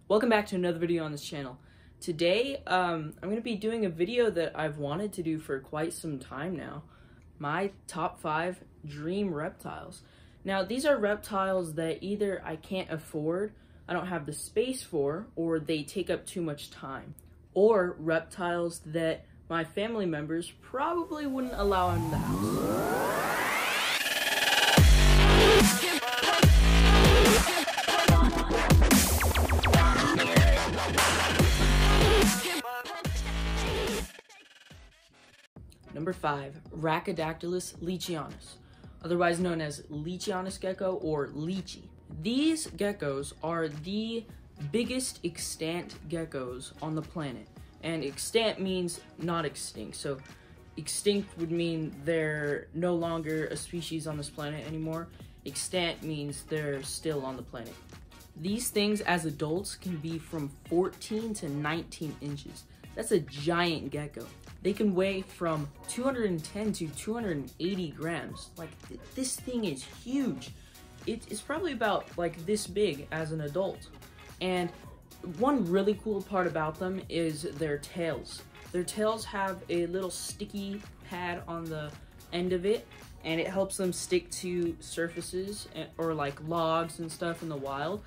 Welcome back to another video on this channel. Today, I'm going to be doing a video that I've wanted to do for quite some time now. My top 5 dream reptiles. Now, these are reptiles that either I can't afford, I don't have the space for, or they take up too much time. Or reptiles that my family members probably wouldn't allow in the house. Number 5, Rhacodactylus leachianus, otherwise known as Leachianus gecko or lychee. These geckos are the biggest extant geckos on the planet, and extant means not extinct. So extinct would mean they're no longer a species on this planet anymore. Extant means they're still on the planet. These things as adults can be from 14 to 19 inches. That's a giant gecko. They can weigh from 210 to 280 grams. Like, this thing is huge. It's probably about like this big as an adult. And one really cool part about them is their tails. Their tails have a little sticky pad on the end of it, and it helps them stick to surfaces or like logs and stuff in the wild.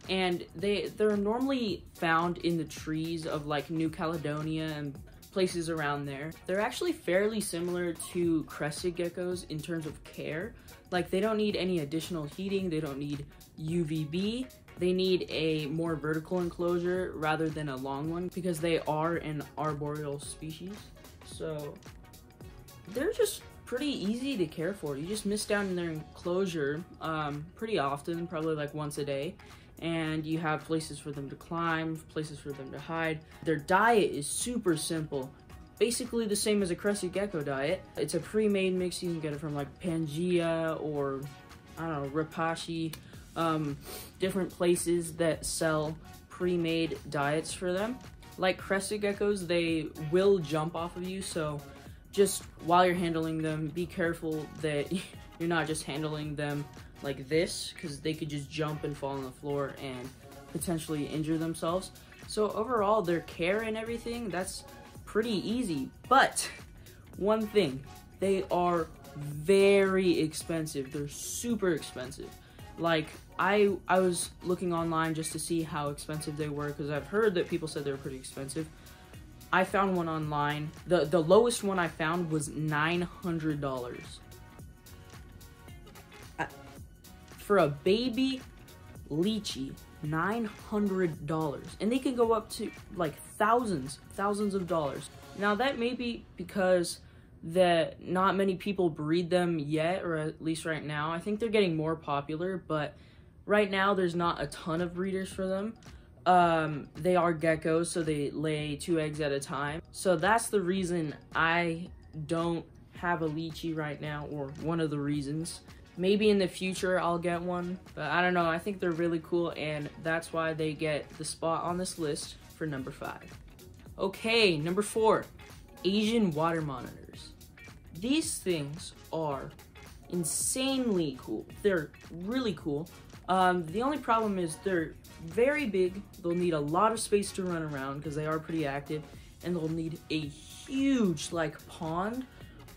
And they're normally found in the trees of like New Caledonia and places around there. They're actually fairly similar to crested geckos in terms of care. Like, they don't need any additional heating, they don't need UVB, they need a more vertical enclosure rather than a long one because they are an arboreal species. So they're just pretty easy to care for. You just mist down in their enclosure pretty often, probably like once a day. And you have places for them to climb, places for them to hide. Their diet is super simple. Basically the same as a crested gecko diet. It's a pre-made mix. You can get it from like Pangea or, I don't know, Repashy. Different places that sell pre-made diets for them. Like crested geckos, they will jump off of you, so just while you're handling them, be careful that you're not just handling them like this, because they could just jump and fall on the floor and potentially injure themselves. So overall, their care and everything, that's pretty easy. But one thing, they are very expensive. They're super expensive. Like, I was looking online just to see how expensive they were, because I've heard that people said they were pretty expensive. I found one online. The lowest one I found was $900. For a baby lychee, $900. And they can go up to like thousands of dollars. Now that may be because that not many people breed them yet, or at least right now. I think they're getting more popular, but right now there's not a ton of breeders for them. They are geckos, so they lay 2 eggs at a time. So that's the reason I don't have a lychee right now, or one of the reasons. Maybe in the future I'll get one, but I don't know. I think they're really cool, and that's why they get the spot on this list for number 5. Okay, number 4, Asian water monitors. These things are insanely cool. They're really cool. The only problem is they're very big. They'll need a lot of space to run around because they are pretty active, and they'll need a huge like pond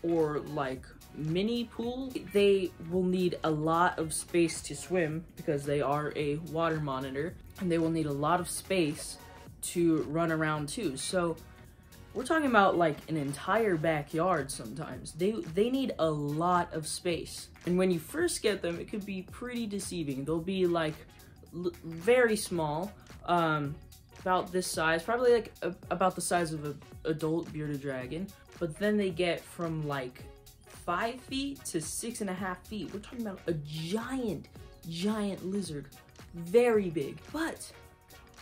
or like mini pool. They will need a lot of space to swim because they are a water monitor, and they will need a lot of space to run around too. So we're talking about like an entire backyard sometimes. They need a lot of space. And when you first get them, it could be pretty deceiving. They'll be like very small, about this size, probably like about the size of an adult bearded dragon. But then they get from like 5 feet to 6.5 feet. We're talking about a giant lizard, very big, but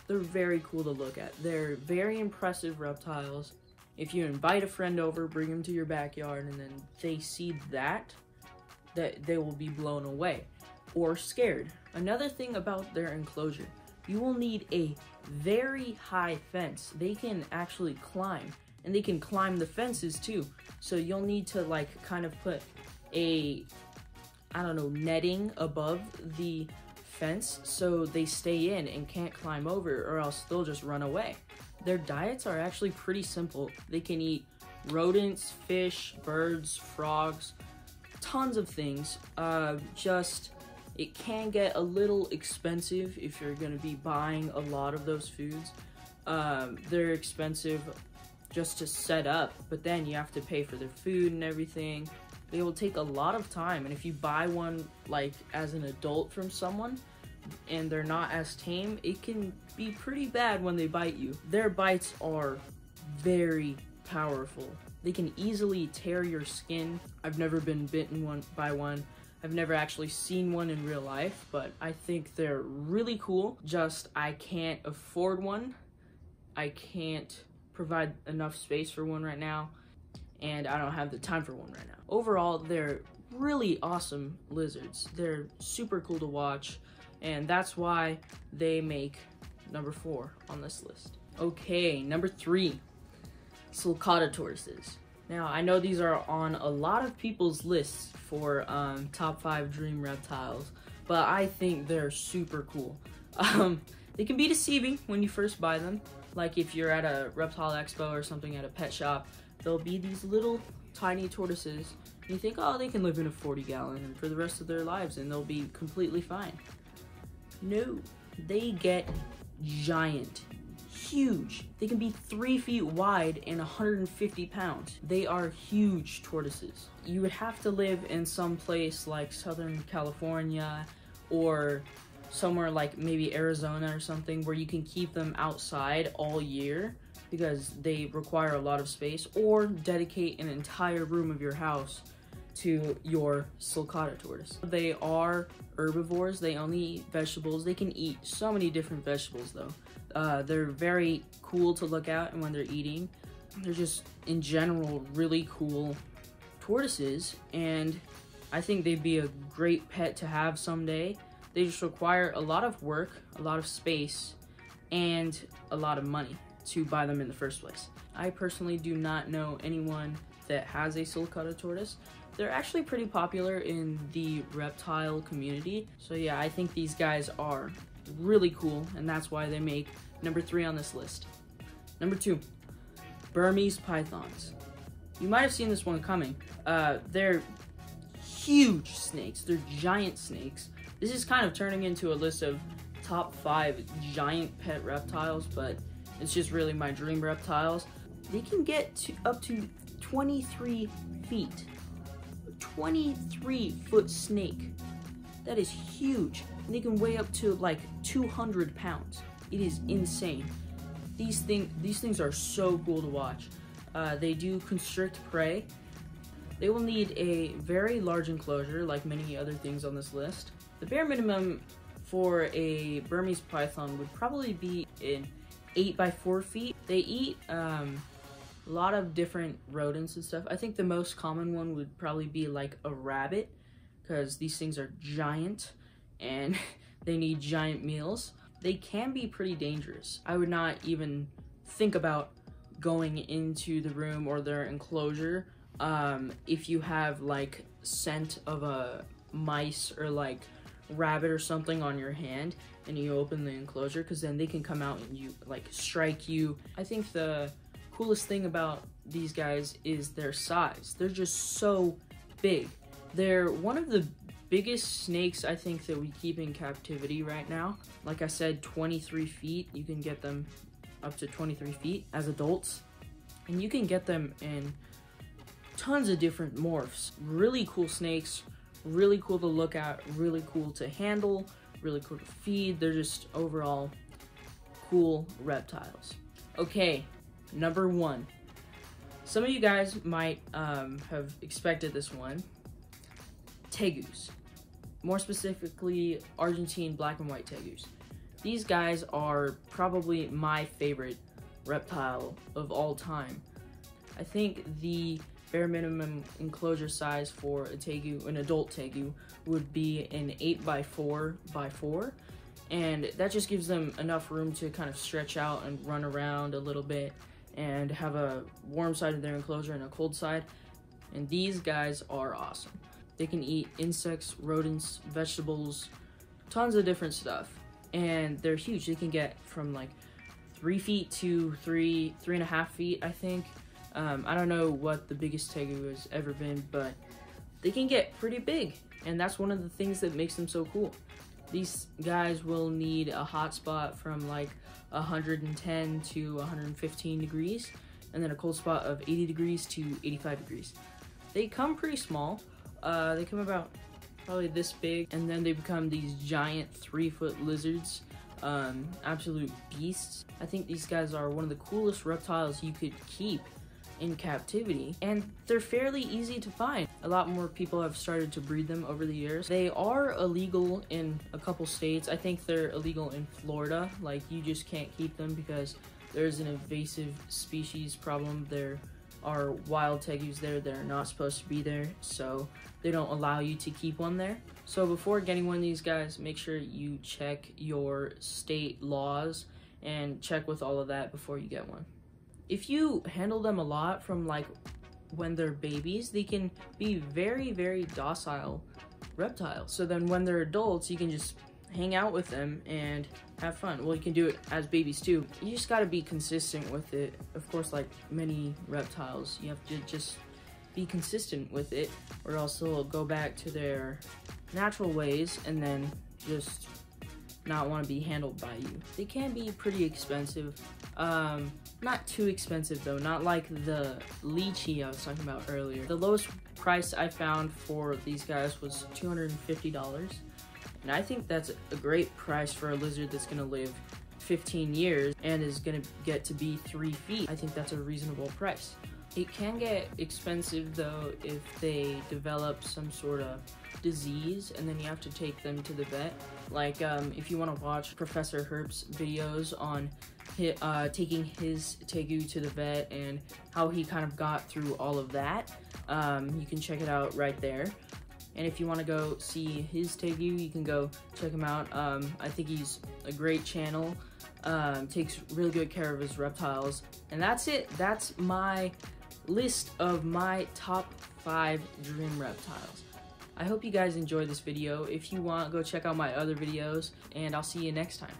they're very cool to look at. They're very impressive reptiles. If you invite a friend over, bring them to your backyard, and then they see that they will be blown away or scared. Another thing about their enclosure, you will need a very high fence. They can actually climb, and they can climb the fences too. So you'll need to like kind of put a, I don't know, netting above the fence so they stay in and can't climb over, or else they'll just run away. Their diets are actually pretty simple. They can eat rodents, fish, birds, frogs, tons of things. It can get a little expensive if you're gonna be buying a lot of those foods. They're expensive just to set up, but then you have to pay for their food and everything. They will take a lot of time, and if you buy one like as an adult from someone and they're not as tame, it can be pretty bad when they bite you. Their bites are very powerful. They can easily tear your skin. I've never been bitten by one. I've never actually seen one in real life, but I think they're really cool. Just, I can't afford one. I can't provide enough space for one right now, and I don't have the time for one right now. Overall, they're really awesome lizards. They're super cool to watch, and that's why they make number 4 on this list. Okay, number 3, sulcata tortoises. Now, I know these are on a lot of people's lists for top 5 dream reptiles, but I think they're super cool. They can be deceiving when you first buy them. Like if you're at a reptile expo or something at a pet shop, there'll be these little tiny tortoises, and you think, oh, they can live in a 40-gallon for the rest of their lives and they'll be completely fine. No, they get giant. Huge. They can be 3 feet wide and 150 pounds. They are huge tortoises. You would have to live in some place like Southern California or somewhere like maybe Arizona or something where you can keep them outside all year because they require a lot of space, or dedicate an entire room of your house to your sulcata tortoise. They are herbivores. They only eat vegetables. They can eat so many different vegetables though. They're very cool to look at, and when they're eating, they're just in general really cool tortoises, and I think they'd be a great pet to have someday. They just require a lot of work, a lot of space, and a lot of money to buy them in the first place. I personally do not know anyone that has a sulcata tortoise. They're actually pretty popular in the reptile community. So yeah, I think these guys are really cool, and that's why they make number 3 on this list. Number 2, Burmese pythons. You might have seen this one coming. They're huge snakes. They're giant snakes. This is kind of turning into a list of top 5 giant pet reptiles, but it's just really my dream reptiles. They can get up to 23 feet. 23-foot snake. That is huge. And they can weigh up to like 200 pounds. It is insane. These things are so cool to watch. They do constrict prey. They will need a very large enclosure, like many other things on this list. The bare minimum for a Burmese python would probably be an 8 by 4 feet. They eat a lot of different rodents and stuff. I think the most common one would probably be like a rabbit, because these things are giant and they need giant meals. They can be pretty dangerous. I would not even think about going into the room or their enclosure if you have like scent of a mice or like rabbit or something on your hand and you open the enclosure, because then they can come out and you like strike you. I think the coolest thing about these guys is their size. They're just so big. They're one of the biggest snakes I think that we keep in captivity right now. Like I said, 23 feet. You can get them up to 23 feet as adults, and you can get them in tons of different morphs. Really cool snakes, really cool to look at, really cool to handle, really cool to feed. They're just overall cool reptiles. Okay, number 1. Some of you guys might have expected this one. Tegus. More specifically, Argentine black and white tegus. These guys are probably my favorite reptile of all time. I think the bare minimum enclosure size for a tegu, an adult tegu, would be an 8 by 4 by 4, and that just gives them enough room to kind of stretch out and run around a little bit and have a warm side of their enclosure and a cold side. And these guys are awesome. They can eat insects, rodents, vegetables, tons of different stuff, and they're huge. They can get from like 3 feet to 3.5 feet, I think. I don't know what the biggest tegu has ever been, but they can get pretty big, and that's one of the things that makes them so cool. These guys will need a hot spot from like 110 to 115 degrees, and then a cold spot of 80 degrees to 85 degrees. They come pretty small. They come about probably this big, and then they become these giant 3-foot lizards. Absolute beasts. I think these guys are one of the coolest reptiles you could keep in captivity, and they're fairly easy to find. A lot more people have started to breed them over the years. They are illegal in a couple states. I think they're illegal in Florida. Like, you just can't keep them because there's an invasive species problem. There are wild tegus there that are not supposed to be there, so they don't allow you to keep one there. So before getting one of these guys, make sure you check your state laws and check with all of that before you get one. If you handle them a lot from like when they're babies, they can be very, very docile reptiles. So then when they're adults, you can just hang out with them and have fun. Well, you can do it as babies too. You just gotta be consistent with it. Of course, like many reptiles, you have to just be consistent with it, or else they'll go back to their natural ways and then just not want to be handled by you. They can be pretty expensive. Not too expensive though, not like the lychee I was talking about earlier. The lowest price I found for these guys was $250, and I think that's a great price for a lizard that's gonna live 15 years and is gonna get to be 3 feet. I think that's a reasonable price. It can get expensive though if they develop some sort of disease, and then you have to take them to the vet. Like if you want to watch Professor Herp's videos on taking his tegu to the vet and how he kind of got through all of that, you can check it out right there. And if you want to go see his tegu, you can go check him out. I think he's a great channel, takes really good care of his reptiles. And that's it. That's my list of my top 5 dream reptiles. I hope you guys enjoyed this video. If you want, go check out my other videos, and I'll see you next time.